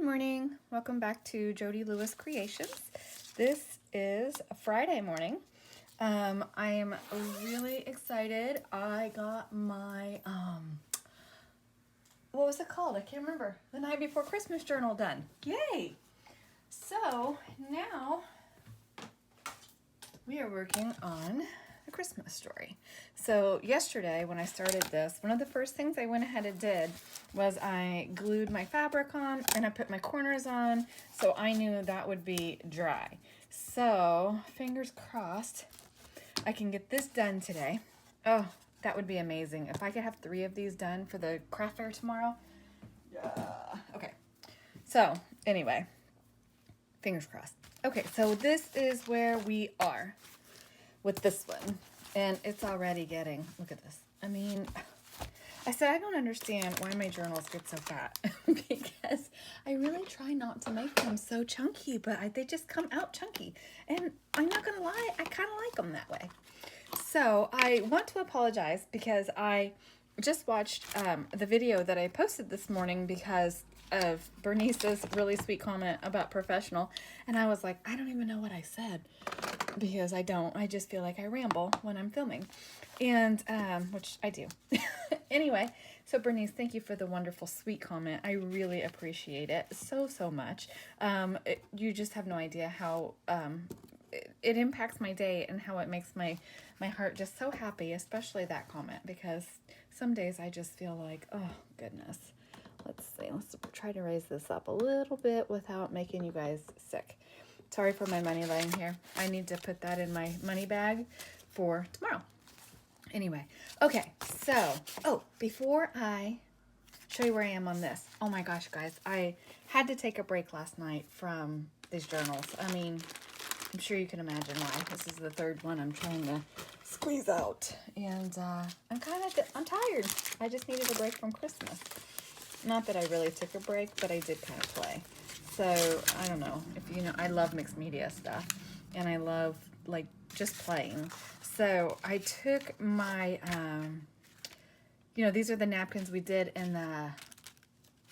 morning. Welcome back to Jody Lewis Creations. This is a Friday morning. I am really excited. I got my, what was it called? I can't remember. The Night Before Christmas journal done. Yay! So now we are working on a Christmas story. So yesterday when I started this, one of the first things I went ahead and did was I glued my fabric on and I put my corners on so I knew that would be dry. So fingers crossed I can get this done today. Oh, that would be amazing. If I could have 3 of these done for the craft fair tomorrow. Yeah. Okay. So anyway, fingers crossed. Okay, so this is where we are with this one. And it's already getting, look at this. I mean, I said I don't understand why my journals get so fat because I really try not to make them so chunky, but they just come out chunky. And I'm not gonna lie, I kind of like them that way. So I want to apologize because I just watched the video that I posted this morning because of Bernice's really sweet comment about professional. And I was like, I don't even know what I said because I don't. I just feel like I ramble when I'm filming. And, which I do. Anyway, so Bernice, thank you for the wonderful, sweet comment. I really appreciate it so, so much. You just have no idea how it impacts my day and how it makes my heart just so happy, especially that comment, because some days I just feel like, oh, goodness. Let's see. Let's try to raise this up a little bit without making you guys sick. Sorry for my money laying here. I need to put that in my money bag for tomorrow. Anyway, okay, so, before I show you where I am on this, oh my gosh, guys, I had to take a break last night from these journals. I mean, I'm sure you can imagine why. This is the 3rd one I'm trying to squeeze out, and I'm tired. I just needed a break from Christmas. Not that I really took a break, but I did kind of play. So, I don't know. If you know, I love mixed media stuff. And I love, like, just playing. So, I took my, these are the napkins we did in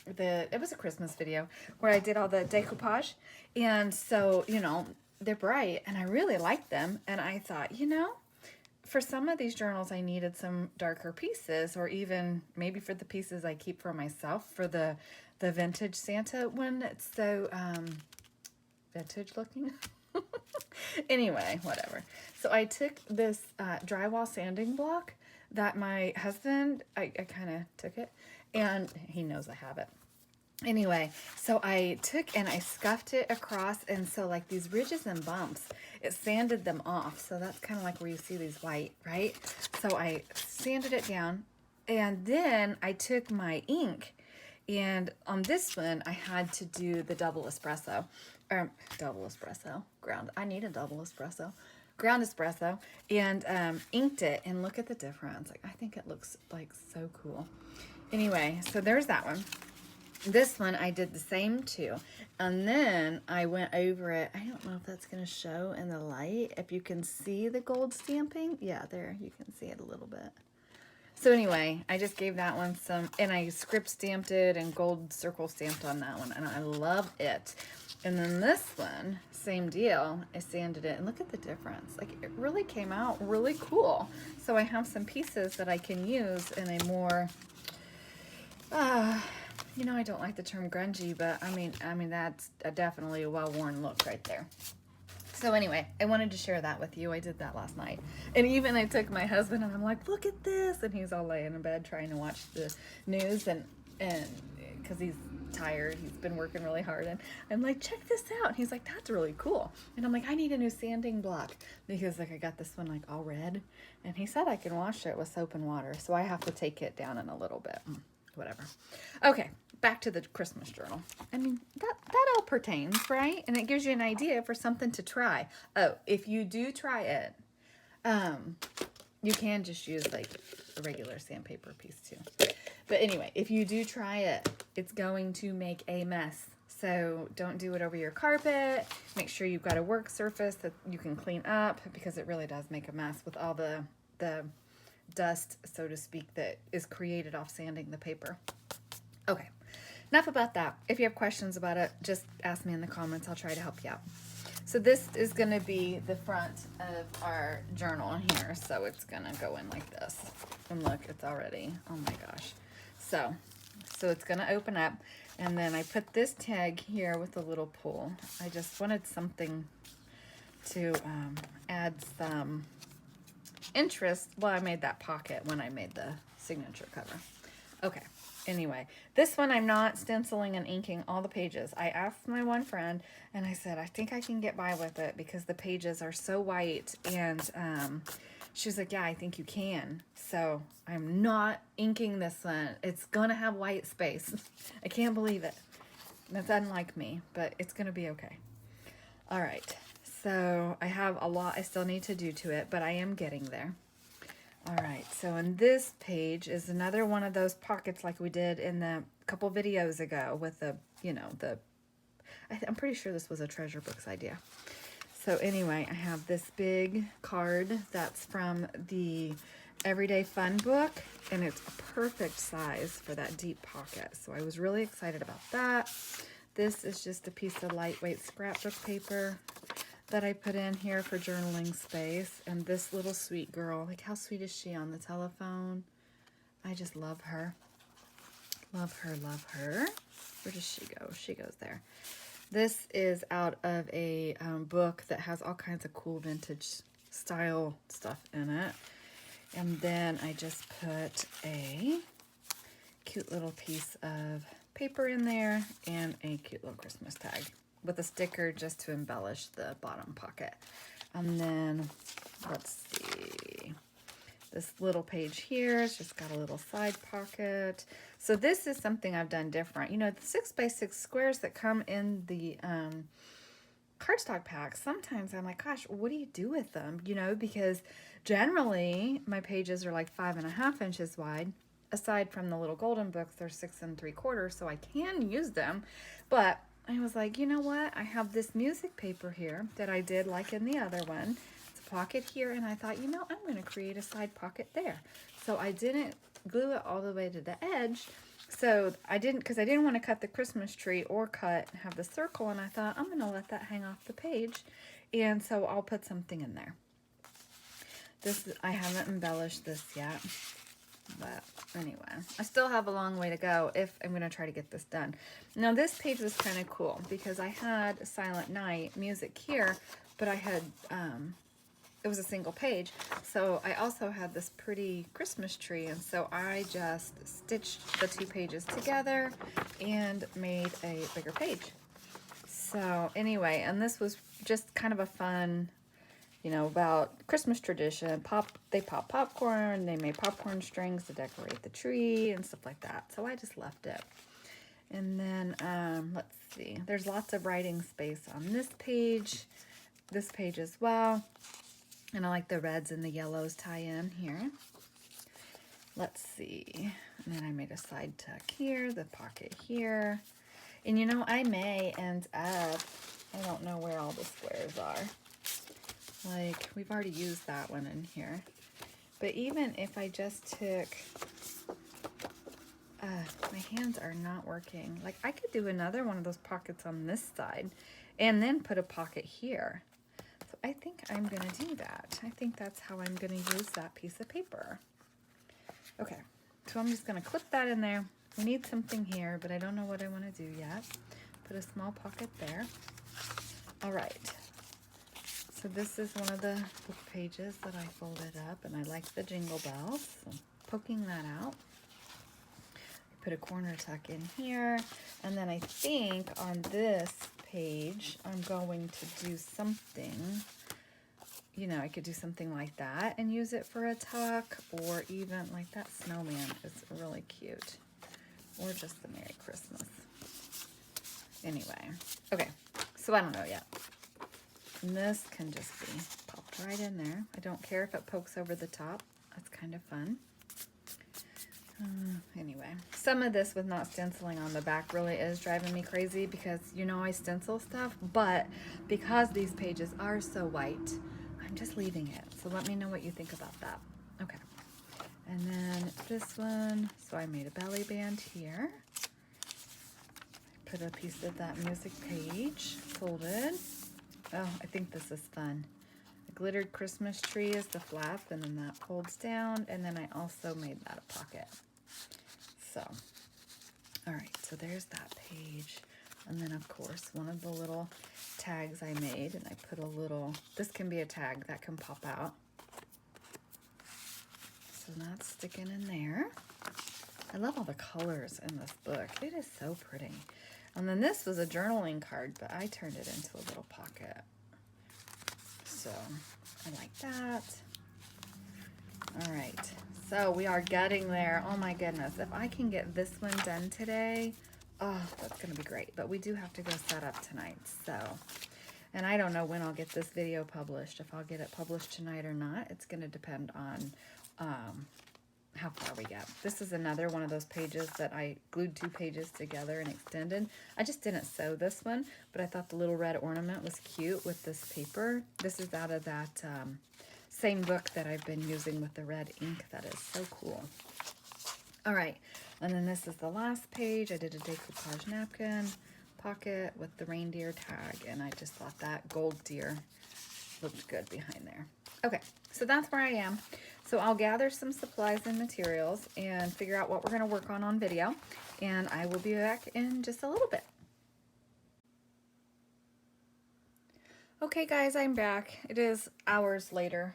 it was a Christmas video where I did all the decoupage. And so, they're bright. And I really liked them. And I thought, for some of these journals, I needed some darker pieces, or even maybe for the pieces I keep for myself, for the vintage Santa one. It's so vintage looking. Anyway, whatever. So I took this drywall sanding block that my husband, I kind of took it, and he knows I have it. Anyway, so I took and I scuffed it across, and so like these ridges and bumps, it sanded them off. So that's kind of like where you see these white, right? So I sanded it down, and then I took my ink, and on this one I had to do the double espresso, ground. I need a double espresso, ground espresso, and inked it, and look at the difference. Like, I think it looks like so cool. Anyway, so there's that one. This one I did the same too, and then I went over it. I don't know if that's going to show in the light, if you can see the gold stamping. Yeah, there, you can see it a little bit. So anyway, I just gave that one some, and I script stamped it and gold circle stamped on that one, and I love it. And then this one, same deal. I sanded it, and look at the difference. Like, it really came out really cool. So I have some pieces that I can use in a more, I don't like the term grungy, but I mean that's definitely a well-worn look right there. So anyway, I wanted to share that with you. I did that last night. And even I took my husband and I'm like, look at this. And he's all laying in bed trying to watch the news, and because he's tired, he's been working really hard. And I'm like, check this out. And he's like, that's really cool. And I'm like, I need a new sanding block because like I got this one like all red. And he said I can wash it with soap and water. So I have to take it down in a little bit. Whatever. Okay, back to the Christmas journal. I mean, that all pertains, right? And it gives you an idea for something to try. Oh, if you do try it, you can just use like a regular sandpaper piece too. But anyway, if you do try it, it's going to make a mess. So don't do it over your carpet. Make sure you've got a work surface that you can clean up, because it really does make a mess with all the dust, so to speak, that is created off sanding the paper. Okay, enough about that. If you have questions about it, just ask me in the comments. I'll try to help you out. So this is going to be the front of our journal here. So it's going to go in like this. And look, it's already, oh my gosh. So it's going to open up. And then I put this tag here with a little pull. I just wanted something to add some interest. Well, I made that pocket when I made the signature cover. Okay. Anyway, this one I'm not stenciling and inking all the pages. I asked my one friend and I said, I think I can get by with it because the pages are so white. And she was like, yeah, I think you can. So I'm not inking this one. It's going to have white space. I can't believe it. That's unlike me, but it's going to be okay. All right. So I have a lot I still need to do to it, but I am getting there. All right, so in this page is another one of those pockets like we did in the couple videos ago with the, you know, I'm pretty sure this was a Treasure Books idea. So anyway, I have this big card that's from the Everyday Fun book, and it's a perfect size for that deep pocket. So I was really excited about that. This is just a piece of lightweight scrapbook paper that I put in here for journaling space. And this little sweet girl, like how sweet is she on the telephone? I just love her. Love her, love her. Where does she go? She goes there. This is out of a book that has all kinds of cool vintage style stuff in it. And then I just put a cute little piece of paper in there and a cute little Christmas tag with a sticker just to embellish the bottom pocket. And then, let's see, this little page here, it's just got a little side pocket. So this is something I've done different. You know, the 6x6 squares that come in the cardstock packs, sometimes I'm like, gosh, what do you do with them? You know, because generally my pages are like 5.5 inches wide. Aside from the little golden books, they're 6 3/4, so I can use them. But I was like, you know what? I have this music paper here that I did like in the other one. It's a pocket here, and I thought, you know, I'm going to create a side pocket there. So I didn't glue it all the way to the edge. So I didn't, because I didn't want to cut the Christmas tree or have the circle, and I thought, I'm going to let that hang off the page. And so I'll put something in there. I haven't embellished this yet. But anyway, I still have a long way to go if I'm going to try to get this done. Now this page was kind of cool because I had Silent Night music here, but I had, it was a single page. So I also had this pretty Christmas tree, and so I just stitched the two pages together and made a bigger page. So anyway, and this was just kind of a fun, you know, about Christmas tradition. They pop popcorn, they made popcorn strings to decorate the tree and stuff like that. So I just left it. And then, let's see, there's lots of writing space on this page as well. And I like the reds and the yellows tie in here. Let's see. And then I made a side tuck here, the pocket here. And you know, I may end up, I don't know where all the squares are. Like, we've already used that one in here. But even if I just took, my hands are not working. Like, I could do another one of those pockets on this side and then put a pocket here. So I think I'm going to do that. I think that's how I'm going to use that piece of paper. Okay, so I'm just going to clip that in there. We need something here, but I don't know what I want to do yet. Put a small pocket there. All right. So this is one of the book pages that I folded up, and I like the jingle bells. So I'm poking that out. I put a corner tuck in here, and then I think on this page I'm going to do something, you know, I could do something like that and use it for a tuck, or even like that snowman is really cute, or just the Merry Christmas. Anyway, okay, so I don't know yet. And this can just be popped right in there. I don't care if it pokes over the top. That's kind of fun. Anyway, some of this with not stenciling on the back really is driving me crazy because, you know, I stencil stuff, but because these pages are so white, I'm just leaving it. So let me know what you think about that. Okay. And then this one, so I made a belly band here. put a piece of that music page folded. Oh, I think this is fun. A glittered Christmas tree is the flap, and then that folds down, and then I also made that a pocket. So, all right, so there's that page. And then, of course, one of the little tags I made, and I put a little, this can be a tag that can pop out. So that's sticking in there. I love all the colors in this book. It is so pretty. And then this was a journaling card, but I turned it into a little pocket. So I like that. All right, so we are getting there. Oh my goodness, if I can get this one done today, oh, that's gonna be great. But we do have to go set up tonight, so. And I don't know when I'll get this video published, if I'll get it published tonight or not. It's gonna depend on how far we get. This is another one of those pages that I glued 2 pages together and extended. I just didn't sew this one, but I thought the little red ornament was cute with this paper. This is out of that same book that I've been using with the red ink. That is so cool. All right, and then this is the last page. I did a decoupage napkin pocket with the reindeer tag, and I just thought that gold deer looked good behind there. Okay, so that's where I am. So I'll gather some supplies and materials and figure out what we're going to work on video, and I will be back in just a little bit. Okay guys, I'm back. It is hours later.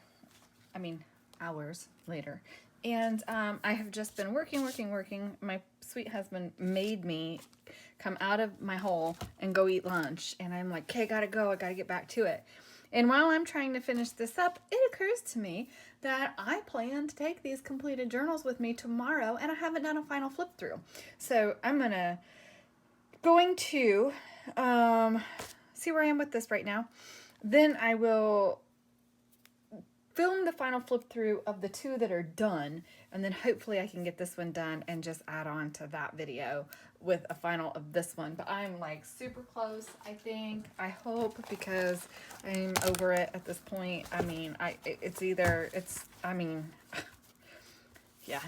Hours later. And I have just been working. My sweet husband made me come out of my hole and go eat lunch. And I'm like, okay, gotta go. I gotta get back to it. And while I'm trying to finish this up, it occurs to me that I plan to take these completed journals with me tomorrow, and I haven't done a final flip through. So I'm going to see where I am with this right now. Then I will film the final flip through of the 2 that are done, and then hopefully I can get this one done and just add on to that video with a final of this one. But I'm like super close, I think, I hope, because I'm over it at this point. I mean, yeah,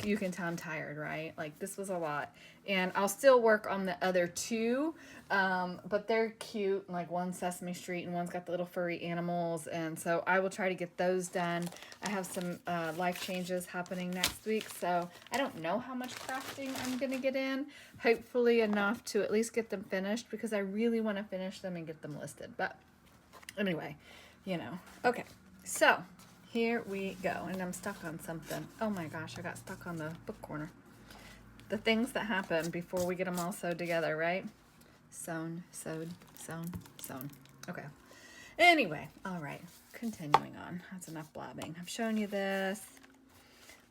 you can tell I'm tired, right? Like, this was a lot. And I'll still work on the other 2, but they're cute. Like, one's Sesame Street and one's got the little furry animals. And so I will try to get those done. I have some life changes happening next week, so I don't know how much crafting I'm going to get in. Hopefully enough to at least get them finished, because I really want to finish them and get them listed. But anyway, you know. Okay, so here we go. And I'm stuck on something. Oh my gosh, I got stuck on the book corner. The things that happen before we get them all sewed together, right? Sewn, sewed, sewn, sewn. Okay. Anyway, all right. Continuing on. That's enough blabbing. I've shown you this.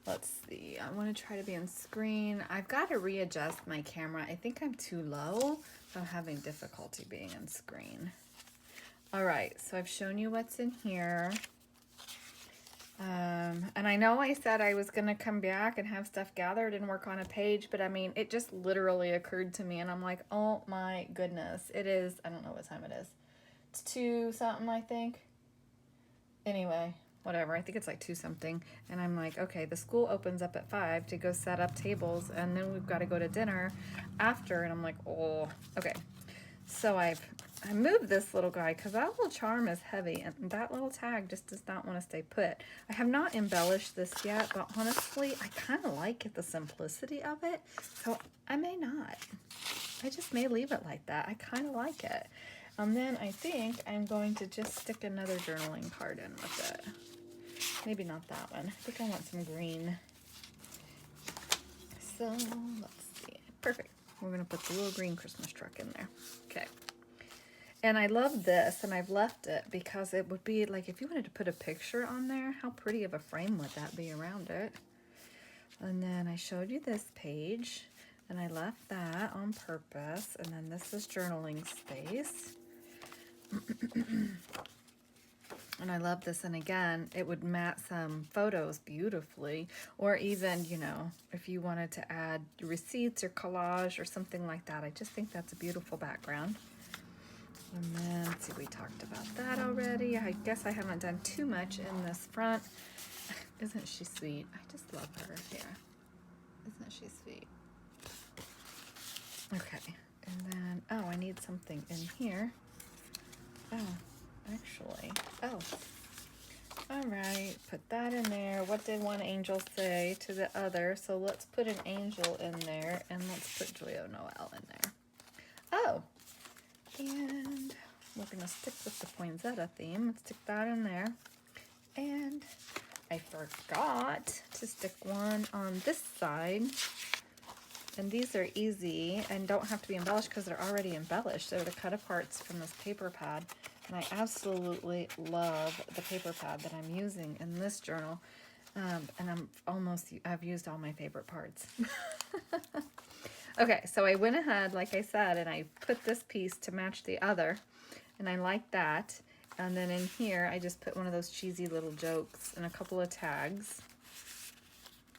Let's see. I want to try to be on screen. I've got to readjust my camera. I think I'm too low, so I'm having difficulty being on screen. All right. So I've shown you what's in here. And I know I said I was going to come back and have stuff gathered and work on a page, but I mean, it just literally occurred to me, and I'm like, oh my goodness, it is, I don't know what time it is. It's 2 something, I think. Anyway, whatever, I think it's like 2 something. And I'm like, okay, the school opens up at 5 to go set up tables, and then we've got to go to dinner after. And I'm like, oh, okay. So I moved this little guy because that little charm is heavy, and that little tag just does not want to stay put. I have not embellished this yet, but honestly, I kind of like the simplicity of it, so I may not. I just may leave it like that. I kind of like it. And then I think I'm going to just stick another journaling card in with it. Maybe not that one. I think I want some green. So let's see. Perfect. We're going to put the little green Christmas truck in there. Okay. And I love this, and I've left it because it would be like, if you wanted to put a picture on there, how pretty of a frame would that be around it? And then I showed you this page, and I left that on purpose. And then this is journaling space. And I love this, and again, it would match some photos beautifully, or even, you know, if you wanted to add receipts or collage or something like that. I just think that's a beautiful background. And then, let's see, we talked about that already. I guess I haven't done too much in this front. Isn't she sweet? I just love her here. Isn't she sweet? Okay, and then need something in here. Oh, actually, oh. All right, put that in there. What did one angel say to the other? So let's put an angel in there, and let's put Joyeux Noel in there. Oh, and we're gonna stick with the poinsettia theme. Let's stick that in there. And I forgot to stick one on this side. And these are easy and don't have to be embellished because they're already embellished. They're the cut aparts from this paper pad. And I absolutely love the paper pad that I'm using in this journal. And I've used all my favorite parts. Okay, so I went ahead, like I said, and I put this piece to match the other. And I like that. And then in here, I just put one of those cheesy little jokes and a couple of tags,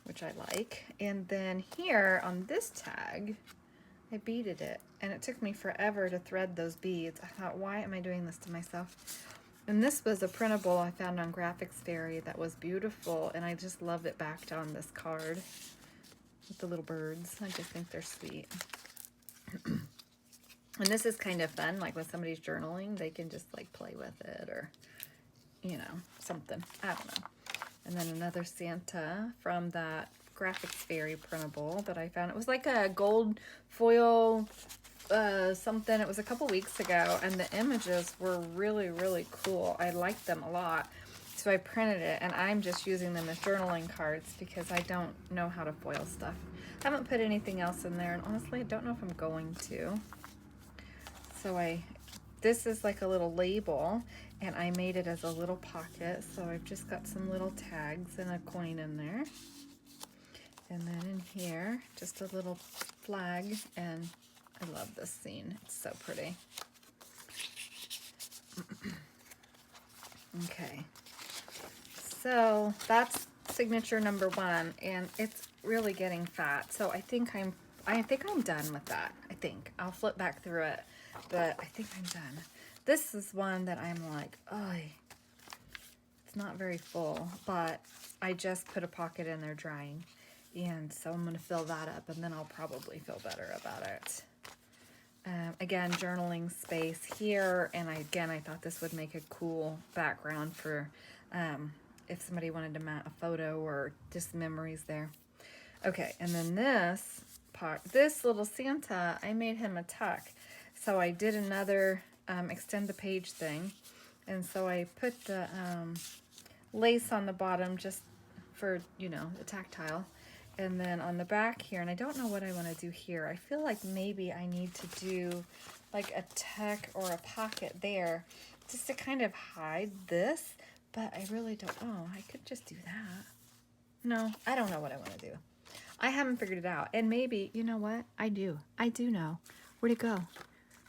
which I like. And then here on this tag, I beaded it. And it took me forever to thread those beads. I thought, why am I doing this to myself? And this was a printable I found on Graphics Fairy that was beautiful. And I just love it backed on this card with the little birds. I just think they're sweet. And this is kind of fun, like when somebody's journaling, they can just like play with it or, you know, something. I don't know. And then another Santa from that Graphics Fairy printable that I found. It was like a gold foil something. It was a couple weeks ago, and the images were really, really cool. I liked them a lot. So I printed it, and I'm just using them as journaling cards because I don't know how to foil stuff. I haven't put anything else in there, and honestly, I don't know if I'm going to. So this is like a little label, and I made it as a little pocket. So I've just got some little tags and a coin in there. And then in here, just a little flag, and I love this scene. It's so pretty. Okay. So that's signature number 1, and it's really getting fat. So I think I'm done with that. I think I'll flip back through it, but I think I'm done. This is one that I'm like, oh, it's not very full, but I just put a pocket in there drying, and so I'm gonna fill that up, and then I'll probably feel better about it. Again, journaling space here, and I thought this would make a cool background for if somebody wanted to mount a photo or just memories there. Okay, and then this part, this little Santa, I made him a tuck. So I did another extend the page thing, and so I put the lace on the bottom just for, you know, the tactile. And then on the back here, and I don't know what I want to do here. I feel like maybe I need to do like a tuck or a pocket there just to kind of hide this, but I really don't know. I could just do that. No, I don't know what I want to do. I haven't figured it out. And maybe, you know what? I do. I do know. Where'd it go?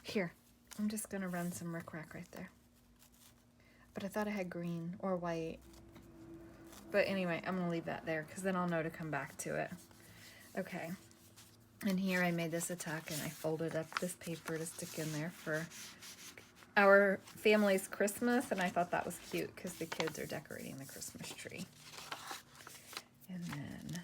Here. I'm just going to run some rickrack right there. But I thought I had green or white. But anyway, I'm going to leave that there because then I'll know to come back to it. Okay. And here I made this a tuck, and I folded up this paper to stick in there for our family's Christmas. And I thought that was cute because the kids are decorating the Christmas tree. And then,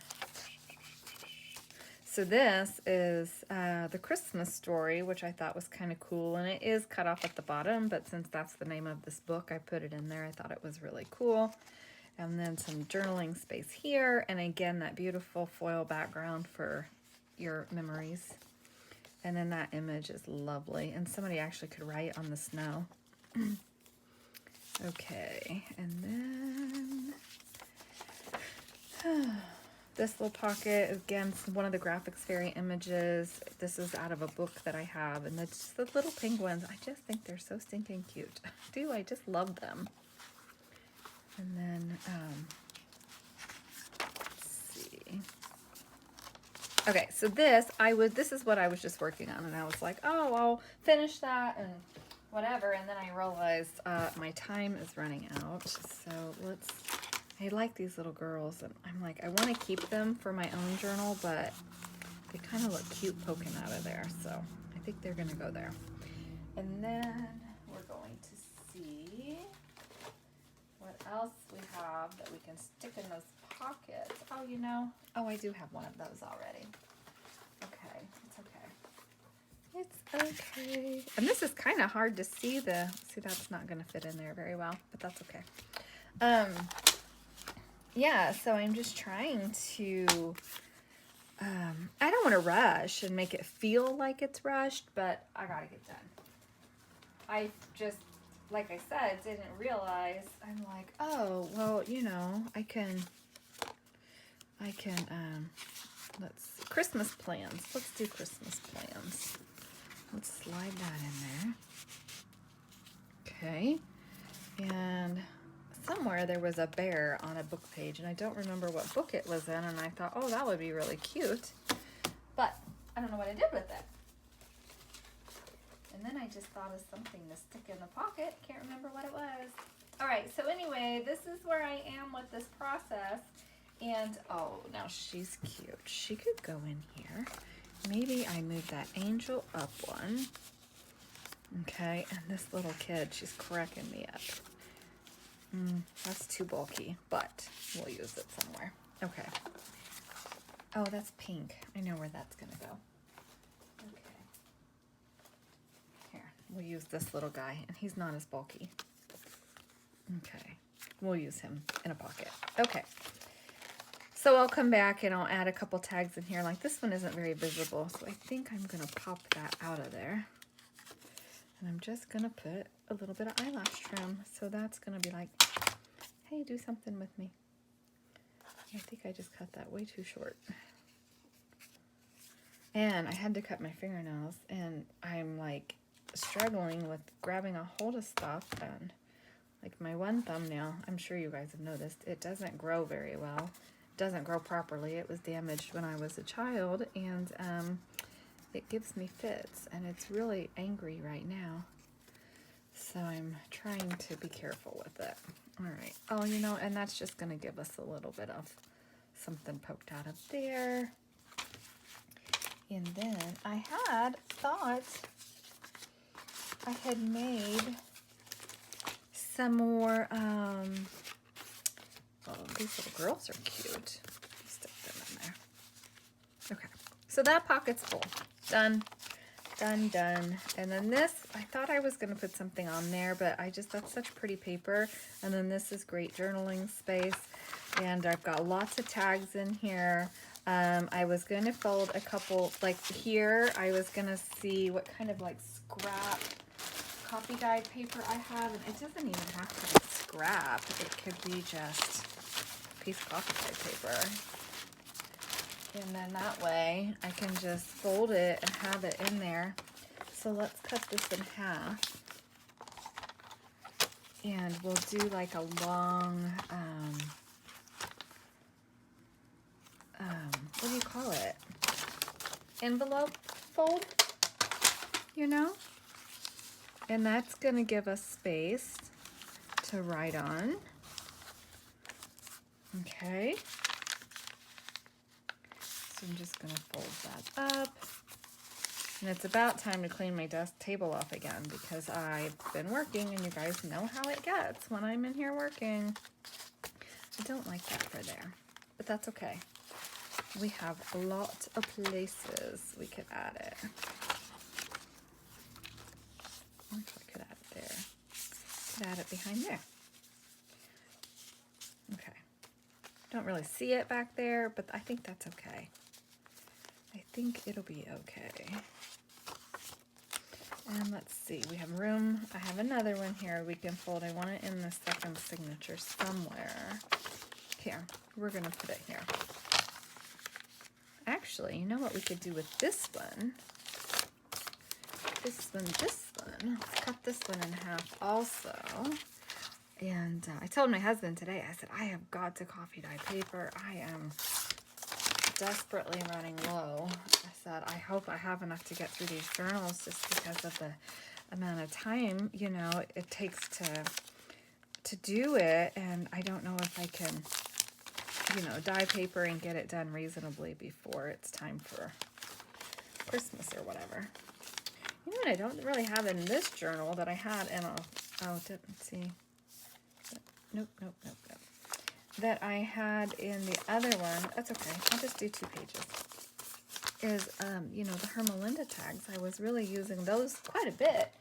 so this is the Christmas Story, which I thought was kind of cool. And it is cut off at the bottom, but since that's the name of this book, I put it in there. I thought it was really cool. And then some journaling space here. And again, that beautiful foil background for your memories. And then that image is lovely. And somebody actually could write on the snow. Okay. And then this little pocket, again, one of the Graphics Fairy images. This is out of a book that I have. And it's the little penguins. I just think they're so stinking cute. I just love them. And then, let's see. Okay, so this is what I was just working on, and I was like, oh, I'll finish that and whatever. And then I realized my time is running out. So I like these little girls, and I'm like, I want to keep them for my own journal, but they kind of look cute poking out of there. So I think they're going to go there. And then we're going to see what else we have that we can stick in those pockets. Oh, you know, I do have one of those already. Okay, it's okay. It's okay. And this is kind of hard to see see, that's not going to fit in there very well, but that's okay. Yeah, so I'm just trying to, I don't want to rush and make it feel like it's rushed, but I got to get done. I just, like I said, didn't realize, I'm like, oh, well, you know, I can, let's see, Christmas plans. Let's do Christmas plans. Let's slide that in there. Okay. And somewhere there was a bear on a book page, and I don't remember what book it was in, and I thought, oh, that would be really cute. But I don't know what I did with it. And then I just thought of something to stick in the pocket. Can't remember what it was. All right, so anyway, this is where I am with this process. And, oh, now she's cute. She could go in here. Maybe I move that angel up one. Okay, and this little kid, she's cracking me up. That's too bulky, but we'll use it somewhere. Okay. Oh, that's pink. I know where that's going to go. Okay. Here, we'll use this little guy, and he's not as bulky. Okay, we'll use him in a pocket. Okay. So I'll come back and I'll add a couple tags in here. Like this one isn't very visible, so I think I'm going to pop that out of there. And I'm just going to put a little bit of eyelash trim. So that's going to be like, hey, do something with me. I think I just cut that way too short. And I had to cut my fingernails, and I'm like struggling with grabbing a hold of stuff. And like my one thumbnail, I'm sure you guys have noticed, it doesn't grow very well. Doesn't grow properly. It was damaged when I was a child, and it gives me fits, and it's really angry right now. So I'm trying to be careful with it. All right. Oh, you know, and that's just going to give us a little bit of something poked out of there. And then I had thought I had made some more, oh, these little girls are cute. Stick them in there. Okay, so that pocket's full. Done, done, done. And then this, I thought I was going to put something on there, but that's such pretty paper. And then this is great journaling space. And I've got lots of tags in here. I was going to fold a couple, like here, I was going to see what kind of like scrap copy guide paper I have. And it doesn't even have to be scrap. It could be just piece of copy guide paper, and then that way I can just fold it and have it in there. So let's cut this in half, and we'll do like a long what do you call it, envelope fold, you know, and that's gonna give us space to write on. Okay, so I'm just going to fold that up. And it's about time to clean my desk table off again, because I've been working, and you guys know how it gets when I'm in here working. I don't like that for there, but that's okay. We have a lot of places we could add it. I could add it there. Could add it behind there. Okay. Don't really see it back there, but I think that's okay. I think it'll be okay. And let's see, we have room. I have another one here we can fold. I want it in the second signature somewhere. Here, we're gonna put it here. Actually, you know what we could do with this one? This one. Let's cut this one in half also. And I told my husband today, I said, I have got to coffee dye paper. I am desperately running low. I said, I hope I have enough to get through these journals, just because of the amount of time, you know, it takes to do it. And I don't know if I can, you know, dye paper and get it done reasonably before it's time for Christmas or whatever. You know what I don't really have in this journal that I had in didn't see. Nope. That I had in the other one. That's okay. I'll just do 2 pages. is, you know, the Hermelinda tags. I was really using those quite a bit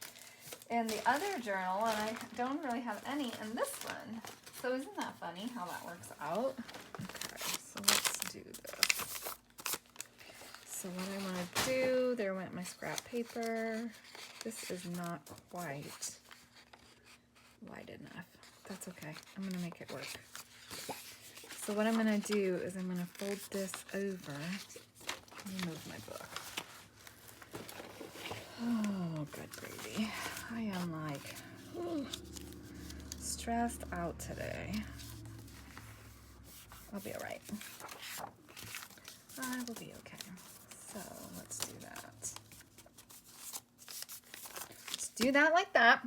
in the other journal, and I don't really have any in this one. So isn't that funny how that works out? Okay, so let's do this. So what I want to do, there went my scrap paper. This is not quite wide enough. That's okay. I'm going to make it work. So what I'm going to do is I'm going to fold this over. Let me move my book. Oh, good gravy. I am like stressed out today. I'll be all right. I will be okay. So let's do that. Let's do that like that.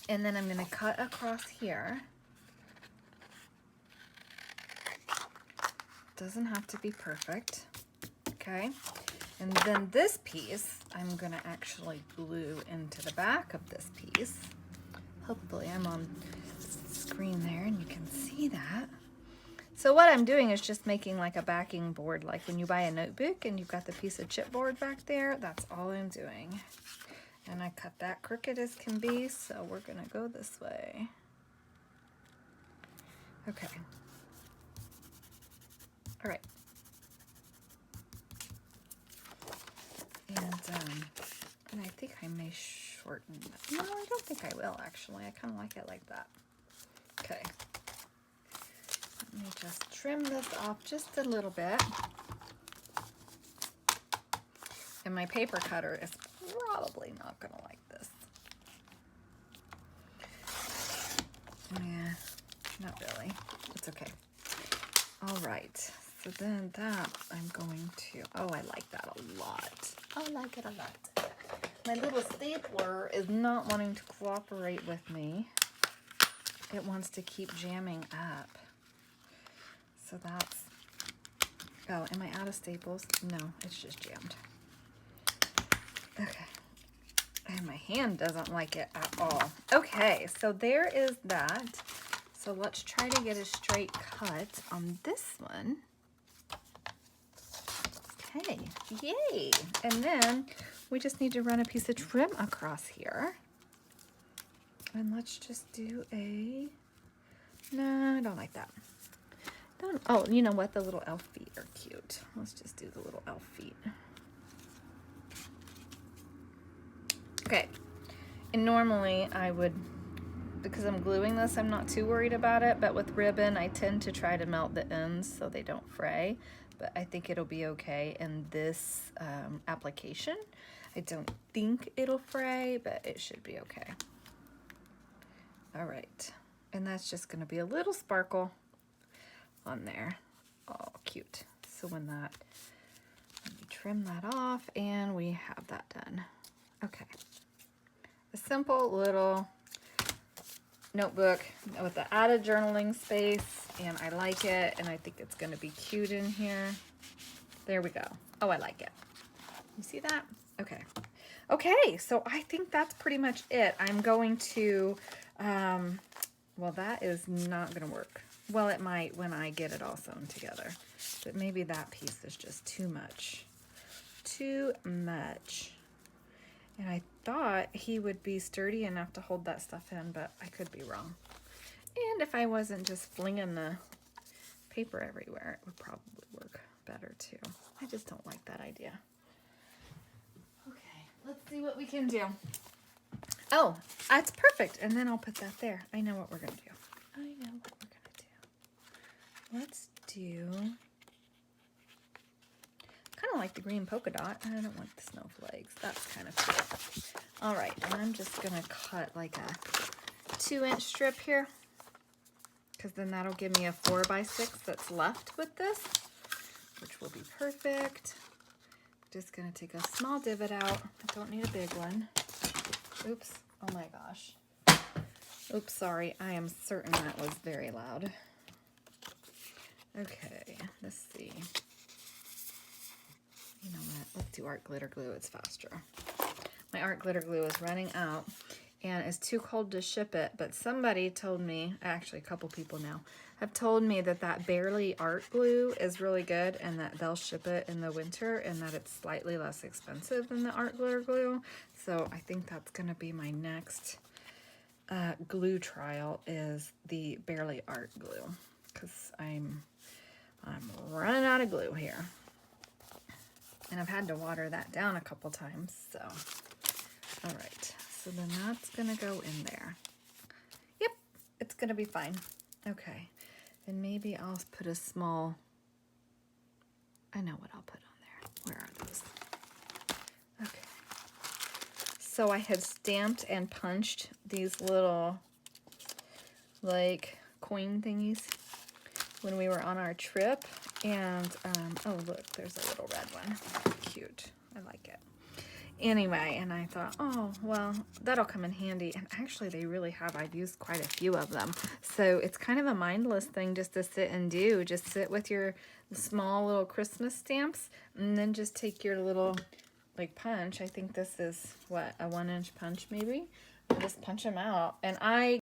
And then I'm going to cut across here. Doesn't have to be perfect. Okay. And then this piece, I'm going to actually glue into the back of this piece. Hopefully I'm on screen there and you can see that. So what I'm doing is just making like a backing board, like when you buy a notebook and you've got the piece of chipboard back there, that's all I'm doing. And I cut that crooked as can be, so we're gonna go this way. Okay. All right. And I think I may shorten that. No, I don't think I will actually. I kind of like it like that. Okay. Let me just trim this off just a little bit. And my paper cutter is probably not gonna like this. Yeah, not really. It's okay. All right. So then that I'm going to, oh, I like that a lot. I like it a lot. My little stapler is not wanting to cooperate with me. It wants to keep jamming up. So that's, oh, am I out of staples? No, it's just jammed. Okay. And my hand doesn't like it at all. Okay, so there is that. So let's try to get a straight cut on this one. Okay, yay. And then we just need to run a piece of trim across here. And let's just do a, no, I don't like that. Don't, oh, you know what? The little elf feet are cute. Let's just do the little elf feet. Okay, and normally I would, because I'm gluing this, I'm not too worried about it, but with ribbon, I tend to try to melt the ends so they don't fray, but I think it'll be okay in this application. I don't think it'll fray, but it should be okay. All right, and that's just gonna be a little sparkle on there. Oh, cute. So when that, let me trim that off, and we have that done. Okay. A simple little notebook with the added journaling space, and I like it, and I think it's going to be cute in here. There we go. Oh, I like it. You see that? Okay. Okay, so I think that's pretty much it. I'm going to, well, that is not going to work. Well, it might when I get it all sewn together, but maybe that piece is just too much. Too much. And I thought he would be sturdy enough to hold that stuff in, but I could be wrong. And if I wasn't just flinging the paper everywhere, it would probably work better too. I just don't like that idea. Okay, let's see what we can do. Oh, that's perfect. And then I'll put that there. I know what we're going to do. I know what we're going to do. Let's do... kind of like the green polka dot. I don't want the snowflakes. That's kind of cool. All right, and I'm just gonna cut like a 2-inch strip here, because then that'll give me a 4x6 that's left with this, which will be perfect. Just gonna take a small divot out. I don't need a big one. Oops, oh my gosh. Oops, sorry, I am certain that was very loud. Okay, let's see. You know what, let's do art glitter glue, it's faster. My art glitter glue is running out, and it's too cold to ship it. But somebody told me, actually a couple people now, have told me that that Bearly Art Glue is really good and that they'll ship it in the winter and that it's slightly less expensive than the Art Glitter Glue. So I think that's going to be my next glue trial, is the Bearly Art Glue, because I'm running out of glue here. And I've had to water that down a couple times, so. All right, so then that's gonna go in there. Yep, it's gonna be fine. Okay, and maybe I'll put a small, I know what I'll put on there. Where are those? Okay. So I had stamped and punched these little, like, coin thingies when we were on our trip. And, oh look, there's a little red one. Cute, I like it. Anyway, and I thought, oh, well, that'll come in handy. And actually, they really have. I've used quite a few of them. So it's kind of a mindless thing just to sit and do. Just sit with your small little Christmas stamps and then just take your little, like, punch. I think this is, what, a 1-inch punch maybe? And just punch them out. And I